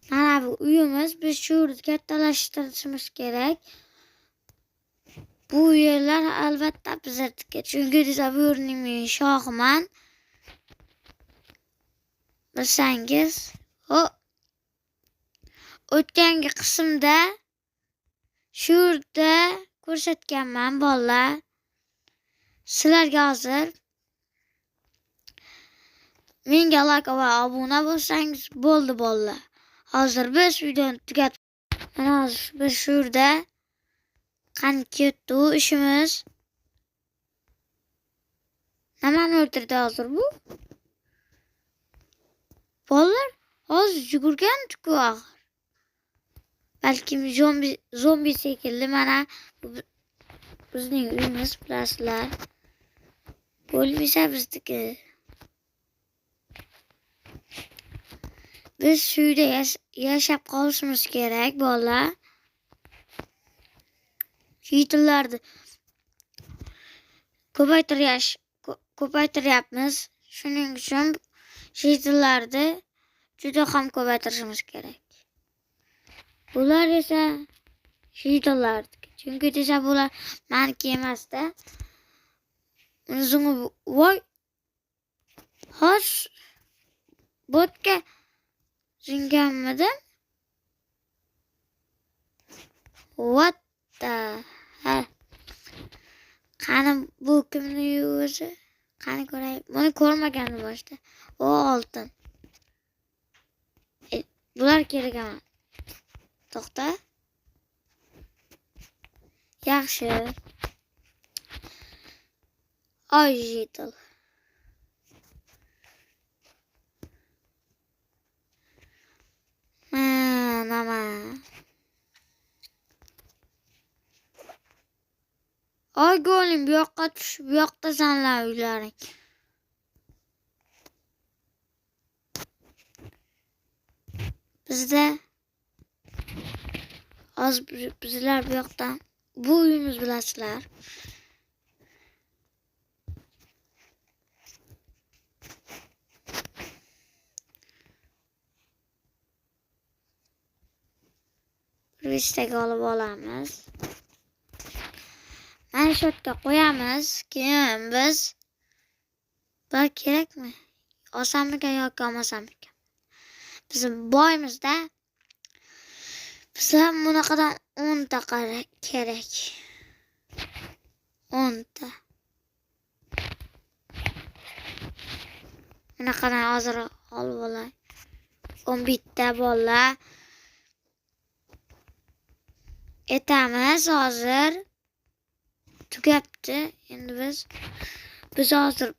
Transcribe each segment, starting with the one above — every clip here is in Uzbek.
Mana bu uyimiz. Biz shu yerni kattalashtirishimiz kerak. Bu yerlar albatta bizniki. Chunki desa bu yerning men shoximan. Bilsangiz, o'tgangi qismda shu yerda ko'rsatganman bolalar. Sizlarga hozir menga like va obuna bo'lsangiz bo'ldi bolalar. Hozir biz videoni tugatib, mana hozir biz shu yerda qani ketdi ishimiz. Nimani o'ldirdi hozir bu? Bolalar hozir yugurgan-ku axir. Balkim zombi shekilli. Mana bizning uyimiz bilasizlar. Bo'lmasa bizniki. Biz shu yerda yashab qolishimiz kerak bolalar. Yitillarni ko'paytiryapmiz. Shuning uchun yitillarni juda ham ko'paytirishimiz kerak. Bular esa yitillar. Chunki desa bular meniki emasda. O'zingni voy. Hos botga zinganmidim? What the hell? Qani bu kimning o'zi? Qani ko'ray. Buni ko'rmagandim boshda. O oltin. Bular kerak emas. To'xta. Yaxshi. Oy yitil. Mana. Oy go'lim bu yoqqa tush, bu yoqda sanlar uylaring. Bizda bizlar bu yoqdan bu uyimiz bilasizlar. Pristaga olib olamiz. Mana shu yerga qo'yamiz. Keyin biz bular kerakmi? Olsammikan yoki olmasammikan? Biz boymizda. Bizlar bunaqadan 10 ta kerak. 10 ta. Bunaqadan hozir olib olay. 11 ta bolalar. Etamiz hozir. Tugabdi. Endi biz hozir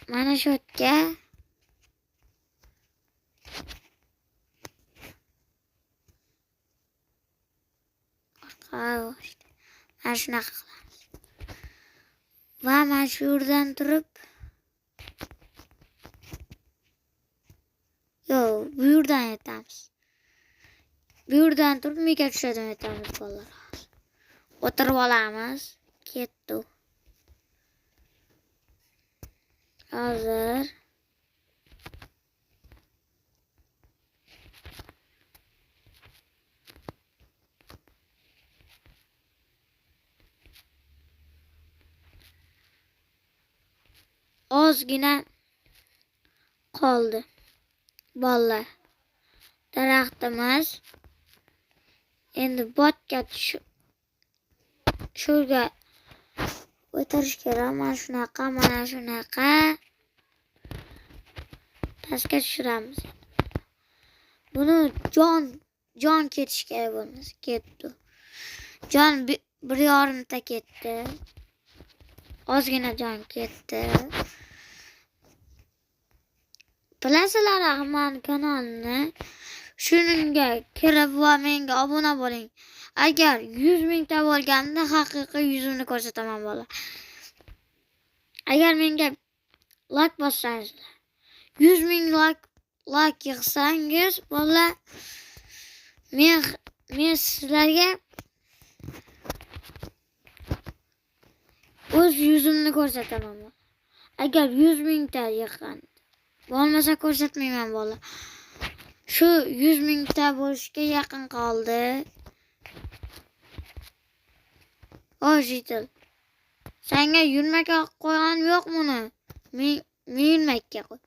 mana shu yerga mana shunaqa qilamiz. Va mana shu yerdan turib bu yerdan etamiz. Bu yerdan turib mega tushadigan etamiz bolalar. O'tirib olamiz. Ketdi. Hozir ozgina qoldi. Bolalar. Daraxtimiz endi botga shurga o'tirish kerak. Mana shunaqa, mana shunaqa. Pastga tushiramiz. Buni jon ketish kerak bo'lmasa ketdi. Jon 1,5 ta ketdi. Ozgina jon ketdi. Bilasizlar, Ahmad kanalini shuningga kirib va menga obuna bo'ling. Agar 100 ming ta bo'lganda haqiqiy yuzimni ko'rsataman bola. Agar menga like bossangiz, 100 ming like yig'sangiz bola, men sizlarga o'z yuzimni ko'rsataman. Agar 100 ming ta yig'gan bo'lmasa ko'rsatmayman bola. Shu 100 mingta bo'lishga yaqin qoldi. O Jitil. Senga yurmakka qo'ygan yo'qmuni? Men yurmakka qo'y.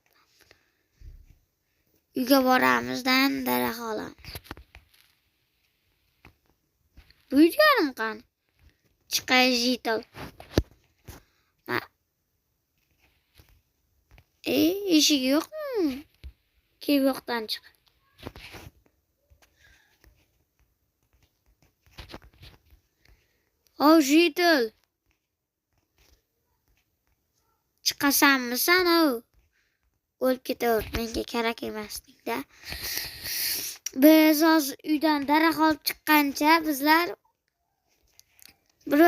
Uyga boramizdan daraxt olamiz. Buyurganim qani? Chiqay Jitil. Eshik yo'qmi? Kelib yo'qdan chiq. O Jitil. Chiqasanmi sen o? O'lib ketaver, menga kerak emasding-da. Biz hozir uydan daraxt olib chiqqancha bizlar bir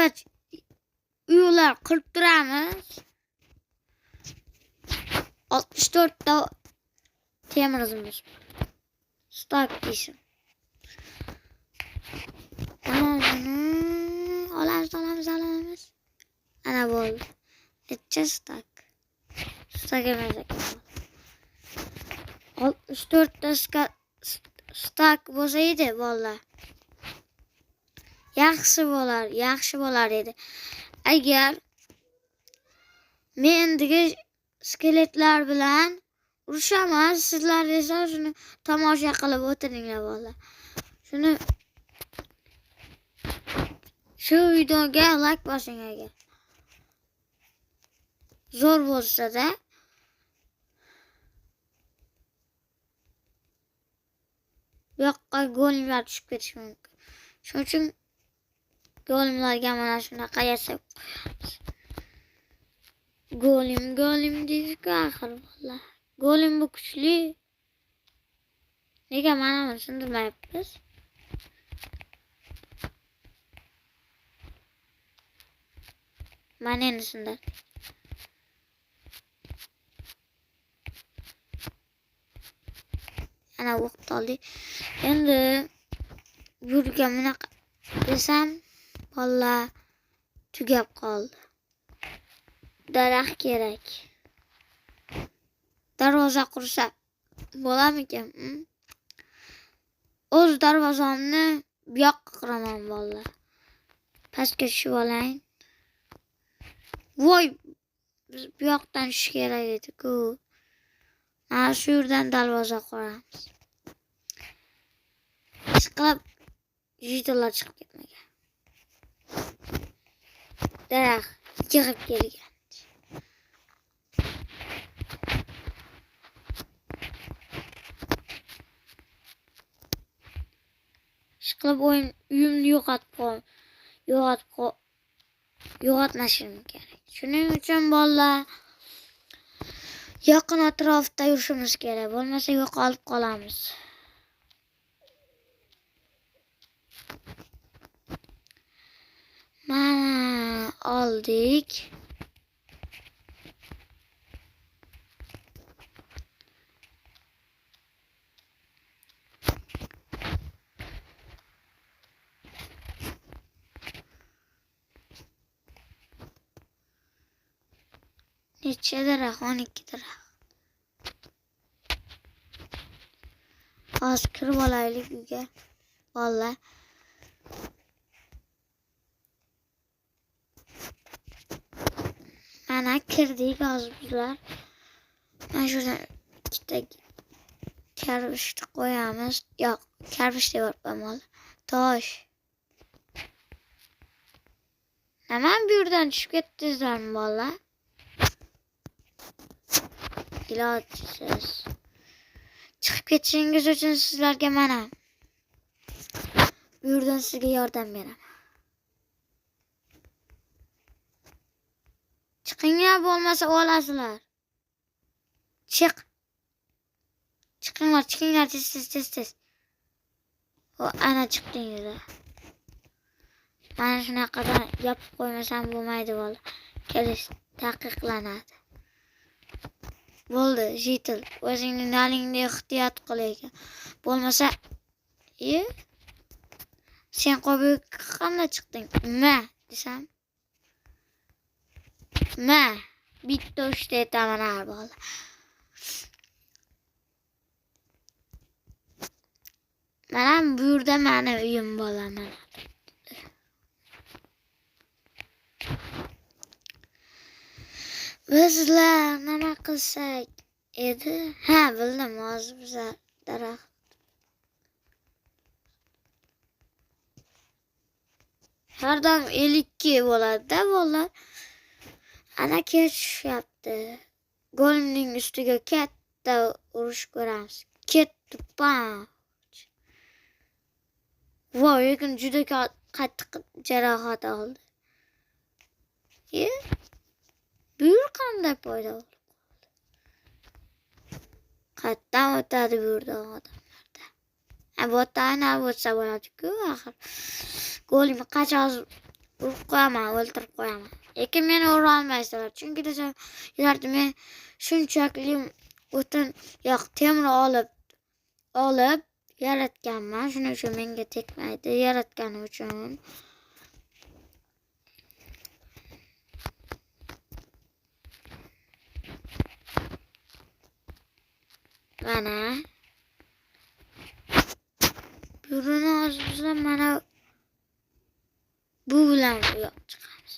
uylar qurib turamiz. 64 ta temirimiz. Stok deyishim. Olamiz. Ana bo'ldi. Necha stok? Stok emas ekan. 64 ta stok bo'lsa edi, vallahi. Yaxshi bo'lar edi. Agar mendagi skeletlar bilan urushaman, sizlar esa shuni tomosha qilib o'tiringlar vallahi. Shuni shu videoga like bosing agar. Zo'r bo'lsa-da bu yoqqa go'limlar tushib ketishi mumkin. Shuning uchun go'limlarga mana shunaqa yasab qo'yamiz. Go'lim deydi-ku axir vallahi. Go'lim bu kuchli. Nega mana buni sindirmayapmiz? Mana endi sindir. Ana vaqt oldi. Endi yurga bunaqa desam, vallahi tugab qoldi. Daraxt kerak. Darvoza qursa bo'larmikan? O'z darvozamni bu yoqqa quraman vallahi. Pastga tushib olayin. Voy, biz bu yoqdan tush kerak edi-ku. Mana shu yerdan darvoza quramiz. Chiqib Jitillar chiqib ketmagan. Daraxt yig'ib kelgan. Ishqilib uyimni yo'qotmashim kerak. Shuning uchun bolalar yaqin atrofda yurishimiz kerak. Bo'lmasa yo'qolib qolamiz. Mana oldik. Necha daraxt? 12 daraxt. Hozir kirib olaylik uyga. Vallahi. Mana kirdik hozir bizlar. Mana shurdan ikkita karvishni qo'yamiz. Yo'q, karvish deyapman mol. Tosh. Nima bu yerdan tushib ketdingizlarmi bolalar? Ilojsiz. Chiqib ketishingiz uchun sizlarga mana bu yerdan sizga yordam beraman. Chiqinglar, bo'lmasa olasizlar. Chiqinglar tez. O ana chiqdingizlar. Mana shunaqadan yopib qo'ymasam bo'lmaydi bola. Kelish taqiqlanadi. Bo'ldi, Jitil, o'zingning nalingni ehtiyot qil ekan. Bo'lmasa, sen qo'yib qanday chiqding? Ma desam. Ma, bitta uchta aytaman har bola. Mana bu yerda meni uyim bo'laman. Bizlar nima qilsak edi? Ha, bildim, hozir bizlar daraxt. Har doim 52 bo'ladi-da, bolalar. Ana ketishyapti. Golimning ustiga katta urush ko'ramiz. Ketdi, bam. Voy, lekin juda qattiq jarohat oldi. Bu qanday paydo bo'ldi? Qayerdan o'tadi bu yerda odamlarda? Bu yerdan o'tsa bo'ladi-ku, axir. Golimni qachon urib qo'yaman, o'ltirib qo'yaman. Lekin meni ura olmaysizlar. Chunki desam, ularda men shunchaki o'tin yo'q, temir olib yaratganman. Shuning uchun menga tegmaydi, yaratganim uchun. Mana buruni hozir mana bu bilan yo'q chiqamiz.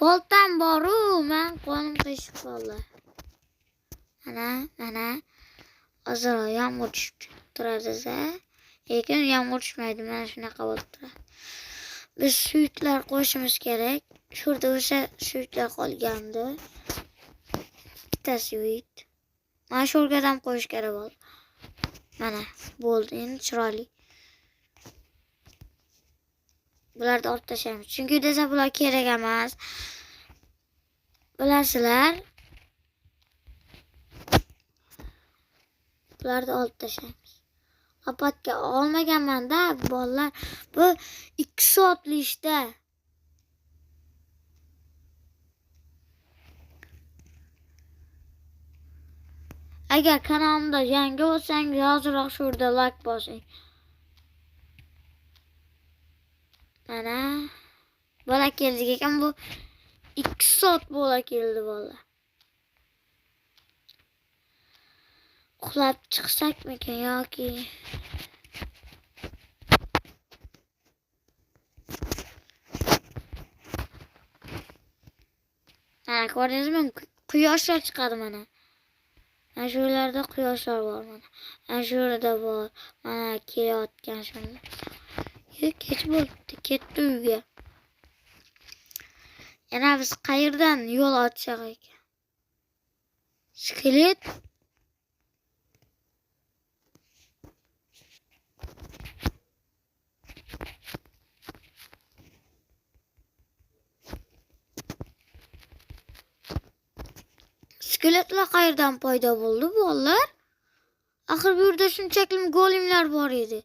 Boltam boru, men qo'lim qiyshiq bo'ldi. Mana hozir yomg'ir tushib turadi-da. Lekin yomg'ir tushmaydi, mana shunaqa bo'lib turadi. Biz suyutlar qo'shimiz kerak. Shurda o'sha suyutlar qolgandi. Bitta suyut. Mana shu o'rgadan qo'yish kerak bo'ldi. Mana bo'ldi, endi chiroyli. Bularni olib tashlaymiz. Chunki desa bular kerak emas. Bilasizlar? Bularni olib tashlaymiz. Lopatga olmaganman-da, bolalar. Bu 2 soatli ishda. Agar kanalimda yangi bo'lsangiz, hozirroq shu yerda like bosing. Mana bola keldi ekan, bu 2 soat bola keldi bola. Uxlab chiqsakmikan yoki mana ko'rdingizmi? Quyoshlar chiqadi mana. Mana shu yerlarda quyoshlar bor mana. Mana shu yerda bor. Mana kelayotgan shunda. Kech bo'libdi, ketdi uyga. Yana biz qayerdan yo'l ochsak ekan? Skelet Skeletlar qayerdan paydo bo'ldi bolalar? Axir bu yerda shunchaki golimlar bor edi.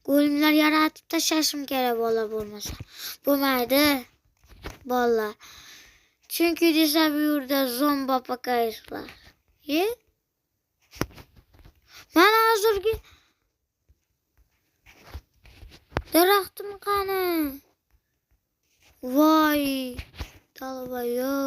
Golimlar yaratib tashlashim kerak bolalar bo'lmasa. Bo'lmaydi bolalar. Chunki desa bu yerda zombi apokalipslar. Mana hozirgi daraxtim qani? Voy, talvayo.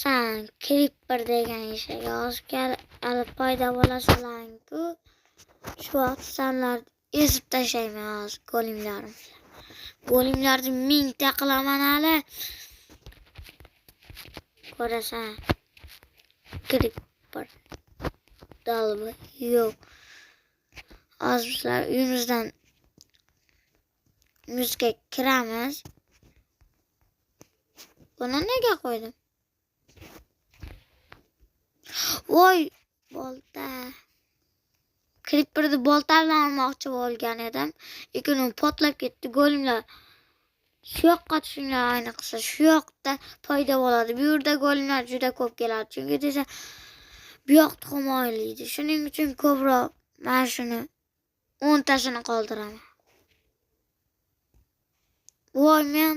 Sen creeper degan ishiga hozir olib paydo bo'lasan-ku. Shu vaqt senlar ezib tashlayman hozir golimlarim. Golimlarni mingta qilaman hali. Ko'rasan. Creeper. Dalba yo'q. Hozir bizlar uyimizdan uyimizga kiramiz. Buni nega qo'ydim? Voy, bolta. Creeperni bolta bilan urmoqchi bo'lgan edim. Lekin u portlab ketdi. Golimlar shu yoqqa tushinglar, ayniqsa shu yoqda paydo bo'ladi. Bu yerda golimlar juda ko'p keladi. Chunki desa bu yoq tuxum oylaydi. Shuning uchun ko'proq men shuni 10 tasini qoldiraman. Voy, men